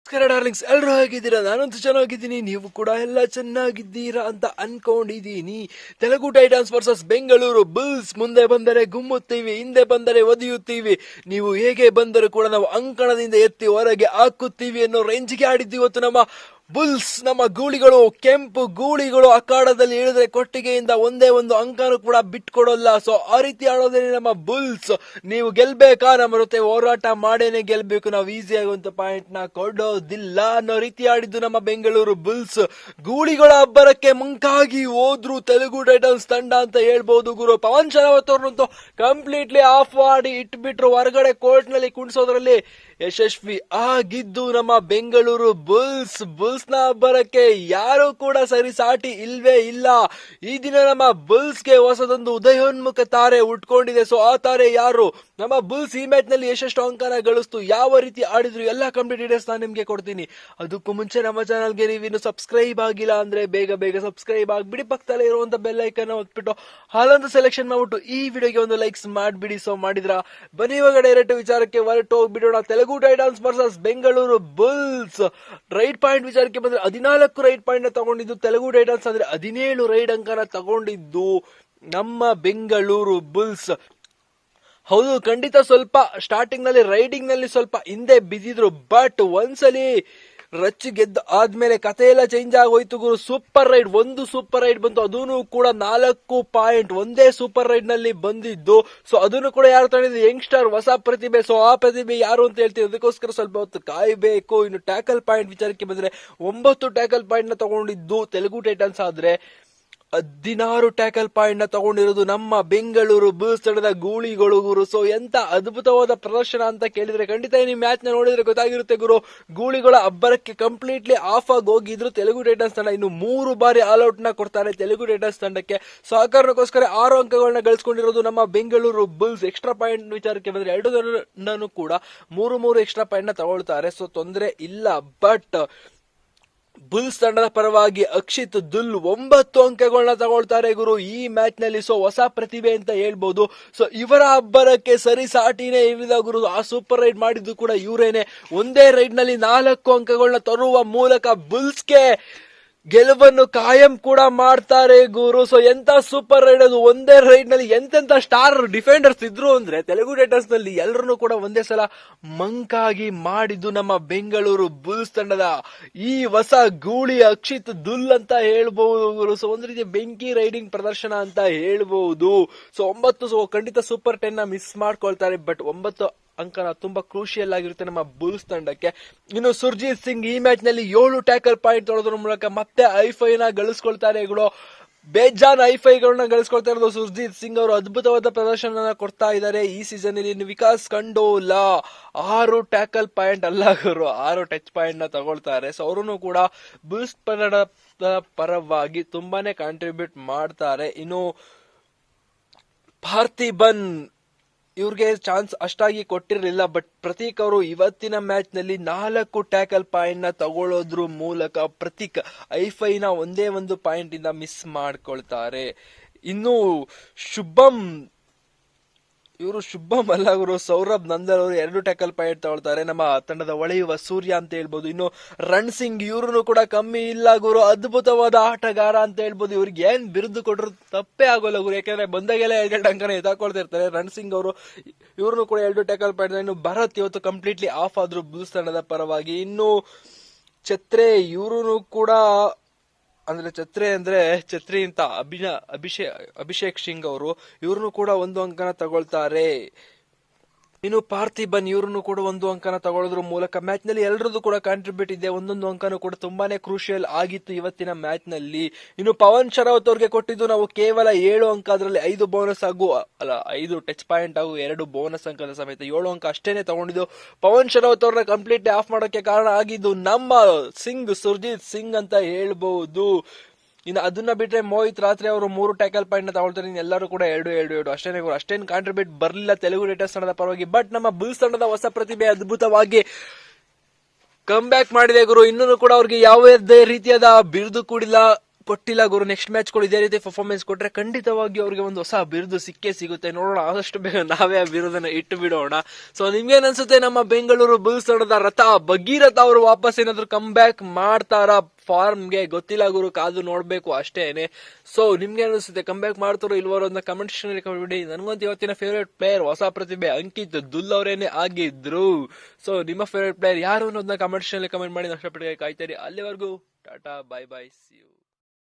ನಮಸ್ಕಾರ ಡಾರ್ಲಿಂಗ್ಸ್, ಎಲ್ಲರೂ ಹೇಗಿದ್ದೀರಾ? ನಾನಂತೂ ಚೆನ್ನಾಗಿದ್ದೀನಿ, ನೀವು ಕೂಡ ಎಲ್ಲ ಚೆನ್ನಾಗಿದ್ದೀರಾ ಅಂತ ಅನ್ಕೊಂಡಿದ್ದೀನಿ. Telugu titans versus Bengaluru Bulls. ಮುಂದೆ ಬಂದರೆ ಗುಮ್ಮುತ್ತೀವಿ, ಹಿಂದೆ ಬಂದರೆ ಒದಿಯುತ್ತೀವಿ. ನೀವು ಹೇಗೆ ಬಂದರೂ ಕೂಡ ನಾವು ಅಂಕಣದಿಂದ ಎತ್ತಿ ಹೊರಗೆ ಹಾಕುತ್ತೀವಿ ಅನ್ನೋ ರೇಂಜ್ಗೆ ಆಡಿದ್ದೀವಿ ಇವತ್ತು ನಮ್ಮ ಬುಲ್ಸ್. ನಮ್ಮ ಗೂಳಿಗಳು, ಕೆಂಪು ಗೂಳಿಗಳು ಅಖಾಡದಲ್ಲಿ ಇಳಿದ್ರೆ ಕೊಟ್ಟಿಗೆಯಿಂದ ಒಂದೇ ಒಂದು ಅಂಕನೂ ಕೂಡ ಬಿಟ್ಕೊಡೋಲ್ಲ. ಸೊ ಆ ರೀತಿ ಆಡೋದೇ ನಮ್ಮ ಬುಲ್ಸ್. ನೀವು ಗೆಲ್ಬೇಕಾ, ನಮ್ಮ ಜೊತೆ ಹೋರಾಟ ಮಾಡೇನೆ ಗೆಲ್ಬೇಕು, ನಾವು ಈಸಿಯಾಗಿ ಒಂದು ಪಾಯಿಂಟ್ ನ ಕೊಡೋದಿಲ್ಲ ಅನ್ನೋ ರೀತಿ ಆಡಿದ್ದು ನಮ್ಮ ಬೆಂಗಳೂರು ಬುಲ್ಸ್. ಗೂಳಿಗಳ ಅಬ್ಬರಕ್ಕೆ ಮುಂಕಾಗಿ ಹೋದ್ರು ತೆಲುಗು ಟೈಟನ್ಸ್ ತಂಡ ಅಂತ ಹೇಳ್ಬಹುದು ಗುರು. ಪವನ್ ಶರಾವತ್ ಅವ್ರನ್ನಂತೂ ಕಂಪ್ಲೀಟ್ಲಿ ಆಫ್ ಮಾಡಿ ಇಟ್ಬಿಟ್ರು, ಹೊರಗಡೆ ಕೋರ್ಟ್ ನಲ್ಲಿ ಕುಣಿಸೋದ್ರಲ್ಲಿ ಯಶಸ್ವಿ ಆಗಿದ್ದು ನಮ್ಮ ಬೆಂಗಳೂರು ಬುಲ್ಸ್. ನ ಅಬ್ಬರಕ್ಕೆ ಯಾರು ಕೂಡ ಸರಿ ಸಾಟಿ ಇಲ್ವೇ ಇಲ್ಲ. ಈ ದಿನ ನಮ್ಮ ಬುಲ್ಸ್ಗೆ ಹೊಸದೊಂದು ಉದಯೋನ್ಮುಖ ತಾರೆ ಉಟ್ಕೊಂಡಿದೆ. ಸೊ ಆ ತಾರೆ ಯಾರು? ನಮ್ಮ ಬುಲ್ಸ್ ಈ ಮ್ಯಾಚ್ ನಲ್ಲಿ ಎಷ್ಟೆಷ್ಟು ಅಂಕನ ಗಳಿಸ್ತು, ಯಾವ ರೀತಿ ಆಡಿದ್ರು, ಎಲ್ಲ ಕಂಪ್ಲೀಟ್ ಡೀಟೇಲ್ಸ್ ನಾನು ನಿಮ್ಗೆ ಕೊಡ್ತೀನಿ. ಅದಕ್ಕೂ ಮುಂಚೆ ನಮ್ಮ ಚಾನಲ್ಗೆ ನೀವಿನ್ನು ಸಬ್ಸ್ಕ್ರೈಬ್ ಆಗಿಲ್ಲ ಅಂದ್ರೆ ಬೇಗ ಸಬ್ಸ್ಕ್ರೈಬ್ ಆಗ್ಬಿಡಿ. ಪಕ್ಕದಲ್ಲೇ ಇರುವಂತ ಬೆಲ್ ಐಕನ್ ಒತ್ಬಿಟ್ಟು ಹಾಲೊಂದು ಸೆಲೆಕ್ಷನ್ ಮಾಡ್ಬಿಟ್ಟು ಈ ವಿಡಿಯೋಗೆ ಒಂದು ಲೈಕ್ಸ್ ಮಾಡ್ಬಿಡಿ. ಸೊ ಮಾಡಿದ್ರ ಬನ್ನಿ ಇವಾಗ ಡೈರೆಕ್ಟ್ ವಿಚಾರಕ್ಕೆ ಹೊರಟು ಹೋಗ್ಬಿಡೋಣ. Telugu titans versus Bengaluru bulls. Raid point ವಿಚಾರಕ್ಕೆ ಬಂದ್ರೆ 14 ರೈಟ್ ಪಾಯಿಂಟ್ ನ ತಗೊಂಡಿದ್ದು ತೆಲುಗು ಟೈಟನ್ಸ್, ಅಂದ್ರೆ 17 ರೈಡ್ ಅಂಕನ ತಗೊಂಡಿದ್ದು ನಮ್ಮ ಬೆಂಗಳೂರು ಬುಲ್ಸ್. ಹೌದು, ಖಂಡಿತ ಸ್ವಲ್ಪ ಸ್ಟಾರ್ಟಿಂಗ್ ನಲ್ಲಿ ರೈಡಿಂಗ್ ನಲ್ಲಿ ಸ್ವಲ್ಪ ಹಿಂದೆ ಬಿದ್ದಿದ್ರು, ಬಟ್ ಒಂದ್ಸಲಿ ರಚ್ಚಿ ಗೆದ್ದು ಆದ್ಮೇಲೆ ಕತೆ ಎಲ್ಲ ಚೇಂಜ್ ಆಗೋಯ್ತು ಗುರು. ಸೂಪರ್ ರೈಡ್, ಒಂದು ಸೂಪರ್ ರೈಡ್ ಬಂತು, ಅದನ್ನು ಕೂಡ 4 ಪಾಯಿಂಟ್ ಒಂದೇ ಸೂಪರ್ ರೈಡ್ ನಲ್ಲಿ ಬಂದಿದ್ದು. ಸೊ ಅದನ್ನು ಕೂಡ ಯಾರು ತಗೊಂಡಿದ್ದು? ಯಂಗ್ಸ್ಟರ್, ಹೊಸ ಪ್ರತಿಭೆ. ಸೊ ಆ ಪ್ರತಿಭೆ ಯಾರು ಅಂತ ಹೇಳ್ತೀವಿ, ಅದಕ್ಕೋಸ್ಕರ ಸ್ವಲ್ಪ ಹೊತ್ತು ಕಾಯ್ಬೇಕು. ಇನ್ನು ಟ್ಯಾಕಲ್ ಪಾಯಿಂಟ್ ವಿಚಾರಕ್ಕೆ ಬಂದ್ರೆ 9 ಟ್ಯಾಕಲ್ ಪಾಯಿಂಟ್ ನ ತಗೊಂಡಿದ್ದು ತೆಲುಗು ಟೈಟನ್ಸ್, ಆದ್ರೆ 16 ಟ್ಯಾಕಲ್ ಪಾಯಿಂಟ್ ನ ತಗೊಂಡಿರೋದು ನಮ್ಮ ಬೆಂಗಳೂರು ಬುಲ್ಸ್ ತಂಡದ ಗೂಳಿಗಳು ಗುರು. ಸೊ ಎಂತ ಅದ್ಭುತವಾದ ಪ್ರದರ್ಶನ ಅಂತ ಕೇಳಿದ್ರೆ ಖಂಡಿತ ನೀವು ಮ್ಯಾಚ್ ನ ನೋಡಿದ್ರೆ ಗೊತ್ತಾಗಿರುತ್ತೆ ಗುರು. ಗೂಳಿಗಳ ಅಬ್ಬರಕ್ಕೆ ಕಂಪ್ಲೀಟ್ಲಿ ಆಫ್ ಆಗಿ ಹೋಗಿದ್ರು ತೆಲುಗು ಟೈಟನ್ಸ್ ತಂಡ. ಇನ್ನು 3 ಬಾರಿ ಆಲ್ ಔಟ್ ನ ಕೊಡ್ತಾರೆ ತೆಲುಗು ಟೈಟನ್ಸ್ ತಂಡಕ್ಕೆ. ಸೊ ಆ ಕಾರಣಕ್ಕೋಸ್ಕರ 6 ಅಂಕಗಳನ್ನ ಗಳಿಸ್ಕೊಂಡಿರೋದು ನಮ್ಮ ಬೆಂಗಳೂರು ಬುಲ್ಸ್. ಎಕ್ಸ್ಟ್ರಾ ಪಾಯಿಂಟ್ ವಿಚಾರಕ್ಕೆ ಬಂದ್ರೆ 2 ತಂಡನೂ ಕೂಡ 3 ಎಕ್ಸ್ಟ್ರಾ ಪಾಯಿಂಟ್ ನ ತಗೊಳ್ತಾರೆ. ಸೊ ತೊಂದರೆ ಇಲ್ಲ. ಬಟ್ ಬುಲ್ಸ್ ತಂಡದ ಪರವಾಗಿ ಅಕ್ಷಿತ್ ದುಲ್ 9 ಅಂಕಗಳನ್ನ ತಗೊಳ್ತಾರೆ ಗುರು ಈ ಮ್ಯಾಚ್ ನಲ್ಲಿ. ಸೊ ಹೊಸ ಪ್ರತಿಭೆ ಅಂತ ಹೇಳ್ಬಹುದು. ಸೊ ಇವರ ಅಬ್ಬರಕ್ಕೆ ಸರಿ ಸಾಟಿನೇ ಇರಲಿಲ್ಲ ಗುರು. ಆ ಸೂಪರ್ ರೈಡ್ ಮಾಡಿದ್ದು ಕೂಡ ಇವರೇನೆ. ಒಂದೇ ರೈಡ್ ನಲ್ಲಿ 4 ಅಂಕಗಳನ್ನ ತರುವ ಮೂಲಕ ಬುಲ್ಸ್ಗೆ ಗೆಲುವನ್ನು ಕಾಯಂ ಕೂಡ ಮಾಡ್ತಾರೆ ಗುರು. ಸೊ ಎಂತ ಸೂಪರ್ ರೈಡ್ ಅದು. ಒಂದೇ ರೈಡ್ ನಲ್ಲಿ ಎಂತೆಂತ ಸ್ಟಾರ್ ಡಿಫೆಂಡರ್ಸ್ ಇದ್ರು ಅಂದ್ರೆ ತೆಲುಗು ಟೈಟನ್ಸ್ ನಲ್ಲಿ ಎಲ್ಲರನ್ನು ಕೂಡ ಒಂದೇ ಸಲ ಮಂಕಾಗಿ ಮಾಡಿದ್ದು ನಮ್ಮ ಬೆಂಗಳೂರು ಬುಲ್ಸ್ ತಂಡದ ಈ ಹೊಸ ಗೂಳಿ ಅಕ್ಷಿತ್ ದುಲ್ ಅಂತ ಹೇಳ್ಬಹುದು ಗುರು. ಸೊ ಒಂದ್ ರೀತಿ ಬೆಂಕಿ ರೈಡಿಂಗ್ ಪ್ರದರ್ಶನ ಅಂತ ಹೇಳ್ಬಹುದು. ಸೊ 9 ಖಂಡಿತ ಸೂಪರ್ 10 ನ ಮಿಸ್ ಮಾಡ್ಕೊಳ್ತಾರೆ, ಬಟ್ 9 ಅಂಕನ ತುಂಬಾ ಕ್ರೂಷಿಯಲ್ ಆಗಿರುತ್ತೆ ನಮ್ಮ ಬುಲ್ಸ್ ತಂಡಕ್ಕೆ. ಇನ್ನು ಸುರ್ಜಿತ್ ಸಿಂಗ್ ಈ ಮ್ಯಾಚ್ ನಲ್ಲಿ 7 ಟ್ಯಾಕಲ್ ಪಾಯಿಂಟ್ ತೊಡೋದ್ರ ಮೂಲಕ ಮತ್ತೆ ಐಫೈ ನ ಗಳಿಸ್ಕೊಳ್ತಾರೆ ಗುರು. ಬೇಜಾನ್ ಐಫೈಗಳನ್ನ ಗಳಿಸ್ಕೊಳ್ತಾ ಇರೋದು ಸುರ್ಜಿತ್ ಸಿಂಗ್ ಅವರು. ಅದ್ಭುತವಾದ ಪ್ರದರ್ಶನ ಕೊಡ್ತಾ ಇದ್ದಾರೆ ಈ ಸೀಸನ್ ಅಲ್ಲಿ. ವಿಕಾಸ್ ಖಂಡೋಲಾ 6 ಟ್ಯಾಕಲ್ ಪಾಯಿಂಟ್ ಅಲ್ಲ ಗುರು, 6 ಟಚ್ ಪಾಯಿಂಟ್ ನ ತಗೊಳ್ತಾರೆ. ಸೊ ಅವರನ್ನು ಕೂಡ ಬುಲ್ಸ್ ತಂಡದ ಪರವಾಗಿ ತುಂಬಾನೇ ಕಾಂಟ್ರಿಬ್ಯೂಟ್ ಮಾಡ್ತಾರೆ. ಇನ್ನು ಪಾರ್ಥಿಬನ್ ಇವ್ರಿಗೆ ಚಾನ್ಸ್ ಅಷ್ಟಾಗಿ ಕೊಟ್ಟಿರಲಿಲ್ಲ, ಬಟ್ ಪ್ರತೀಕ್ ಅವರು ಇವತ್ತಿನ ಮ್ಯಾಚ್ ನಲ್ಲಿ 4 ಟ್ಯಾಕಲ್ ಪಾಯಿಂಟ್ ನ ತಗೊಳ್ಳೋದ್ರ ಮೂಲಕ ಪ್ರತೀಕ್ ಐಫೈನ ಒಂದೇ ಒಂದು ಪಾಯಿಂಟ್ ಇಂದ ಮಿಸ್ ಮಾಡ್ಕೊಳ್ತಾರೆ. ಇನ್ನು ಶುಭಂ ಅಲ್ಲ ಗುರು, ಸೌರಭ್ ನಂದಲ್ ಅವರು 2 ಟ್ಯಾಕಲ್ ಪಾಯಿಂಟ್ ತಗೊಳ್ತಾರೆ. ನಮ್ಮ ತಂಡದ ಹೊಳೆಯುವ ಸೂರ್ಯ ಅಂತ ಹೇಳ್ಬೋದು. ಇನ್ನು ರಣ್ ಸಿಂಗ್ ಇವ್ರನ್ನು ಕೂಡ ಕಮ್ಮಿ ಇಲ್ಲ ಗುರು, ಅದ್ಭುತವಾದ ಆಟಗಾರ ಅಂತ ಹೇಳ್ಬೋದು. ಇವ್ರಿಗೆ ಏನ್ ಬಿರುದು ಕೊಟ್ಟರು ತಪ್ಪೇ ಆಗೋಲ್ಲ ಗುರು, ಯಾಕಂದ್ರೆ ಬಂದಾಗೆಲ್ಲ 2 ಅಂಕನ ಎತ್ತಾಕೊಳ್ತಾ ಇರ್ತಾರೆ ರಣ್ ಸಿಂಗ್ ಅವರು. ಇವ್ರನ್ನು ಕೂಡ 2 ಟ್ಯಾಕಲ್ ಪಾಯಿಂಟ್. ಇನ್ನು ಭರತ್ ಇವತ್ತು ಕಂಪ್ಲೀಟ್ಲಿ ಆಫ್ ಆದ್ರು ಬುಲ್ಸ್ ತಂಡದ ಪರವಾಗಿ. ಇನ್ನು ಛತ್ರೆ ಇವ್ರು ಕೂಡ ಅಂದ್ರೆ ಛತ್ರಿ ಅಂತ ಅಭಿಷೇಕ್ ಸಿಂಗ್ ಅವರು, ಇವ್ರನ್ನು ಕೂಡ 1 ಅಂಕನ ತಗೊಳ್ತಾರೆ. ಇನ್ನು ಪಾರ್ಥಿಬನ್ ಇವ್ರನ್ನು ಕೂಡ 1 ಅಂಕನ ತಗೊಳ್ಳೋದ್ರ ಮೂಲಕ ಮ್ಯಾಚ್ ನಲ್ಲಿ ಎಲ್ಲರದ್ದು ಕೂಡ ಕಾಂಟ್ರಿಬ್ಯೂಟ್ ಇದೆ. 1 ಅಂಕನೂ ಕೂಡ ತುಂಬಾನೇ ಕ್ರೂಷಿಯಲ್ ಆಗಿತ್ತು ಇವತ್ತಿನ ಮ್ಯಾಚ್ ನಲ್ಲಿ. ಇನ್ನು ಪವನ್ ಶರಾವತ್ ಅವ್ರಿಗೆ ಕೊಟ್ಟಿದ್ದು ನಾವು ಕೇವಲ 7 ಅಂಕ, ಅದರಲ್ಲಿ 5 ಬೋನಸ್ 5 ಟಚ್ ಪಾಯಿಂಟ್ ಹಾಗೂ 2 ಬೋನಸ್ ಅಂಕದ ಸಮೇತ 7 ಅಂಕ ಅಷ್ಟೇನೆ ತಗೊಂಡಿದ್ದು. ಪವನ್ ಶರಾವತ್ ಅವ್ರನ್ನ ಕಂಪ್ಲೀಟ್ಲಿ ಆಫ್ ಮಾಡೋಕೆ ಕಾರಣ ಆಗಿದ್ದು ನಮ್ಮ ಸುರ್ಜಿತ್ ಸಿಂಗ್ ಅಂತ ಹೇಳ್ಬಹುದು. ಇನ್ನು ಅದನ್ನ ಬಿಟ್ರೆ ಮೋಹಿತ್ ರಾತ್ರಿ ಅವರು 3 ಟ್ಯಾಕಲ್ ಪಾಯಿಂಟ್ ನ ತಗೊಳ್ತಾರೆ. ಎಲ್ಲರೂ ಕೂಡ 2 ಅಷ್ಟೇನು ಕಾಂಟ್ರಿಬ್ಯೂಟ್ ಬರಲಿಲ್ಲ ತೆಲುಗು ಟೈಟನ್ಸ್ ತಂಡದ ಪರವಾಗಿ. ಬಟ್ ನಮ್ಮ ಬುಲ್ಸ್ ತಂಡದ ಹೊಸ ಪ್ರತಿಭೆ ಅದ್ಭುತವಾಗಿ ಕಮ್ ಬ್ಯಾಕ್ ಮಾಡಿದೆ ಗುರು. ಇನ್ನೂ ಕೂಡ ಅವ್ರಿಗೆ ಯಾವುದೇ ರೀತಿಯಾದ ಬಿರುದು ಕೂಡಿಲ್ಲ. ಕೊಟ್ಟಿಲ್ಲ ಗುರು. ನೆಕ್ಸ್ಟ್ ಮ್ಯಾಚ್ ಗಳು ಇದೇ ರೀತಿ ಪರ್ಫಾರ್ಮೆನ್ಸ್ ಕೊಟ್ರೆ ಖಂಡಿತವಾಗಿ ಅವ್ರಿಗೆ ಒಂದು ಹೊಸ ಬಿರುದು ಸಿಕ್ಕೇ ಸಿಗುತ್ತೆ. ನೋಡೋಣ, ಆದಷ್ಟು ಬೇಗ ನಾವೇ ಆ ಬಿರುದನ್ನ ಇಟ್ಟು ಬಿಡೋಣ. ಸೊ ನಿಮ್ಗೇನ್ ಅನ್ಸುತ್ತೆ, ನಮ್ಮ ಬೆಂಗಳೂರು ಬುಲ್ಸ್ ತಂಡದ ರಥ ಭಗೀರಥ ಅವರು ವಾಪಸ್ ಏನಾದ್ರು ಕಮ್ ಬ್ಯಾಕ್ ಮಾಡ್ತಾರಾ ಫಾರ್ಮ್ಗೆ? ಗೊತ್ತಿಲ್ಲ ಗುರು, ಕಾದು ನೋಡ್ಬೇಕು ಅಷ್ಟೇನೆ. ಸೊ ನಿಮ್ಗೆ ಅನಿಸುತ್ತೆ, ಕಮ್ ಬ್ಯಾಕ್ ಮಾಡ್ತಾರೋ ಇಲ್ವೋ ಅಂತ ಕಮೆಂಟ್ ಸೆಕ್ಷನ್ ಕಮೆಂಟ್ ಮಾಡಿ. ನನಗಂತೂ ಇವತ್ತಿನ ಫೇವರೇಟ್ ಪ್ಲೇಯರ್ ಹೊಸ ಪ್ರತಿಭೆ ಅಂಕಿತ್ ದುಲ್ ಅವರೇನೆ ಆಗಿದ್ರು. ಸೊ ನಿಮ್ಮ ಫೇವರೇಟ್ ಪ್ಲೇಯರ್ ಯಾರು ಅನ್ನೋದನ್ನ ಕಮೆಂಟ್ ಸೆಕ್ಷನ್ ಕಮೆಂಟ್ ಮಾಡಿ. ನಷ್ಟಪಟ್ಟಿಗೆ ಕಾಯ್ತೀರಿ. ಅಲ್ಲಿವರೆಗೂ tata, bye bye, see you.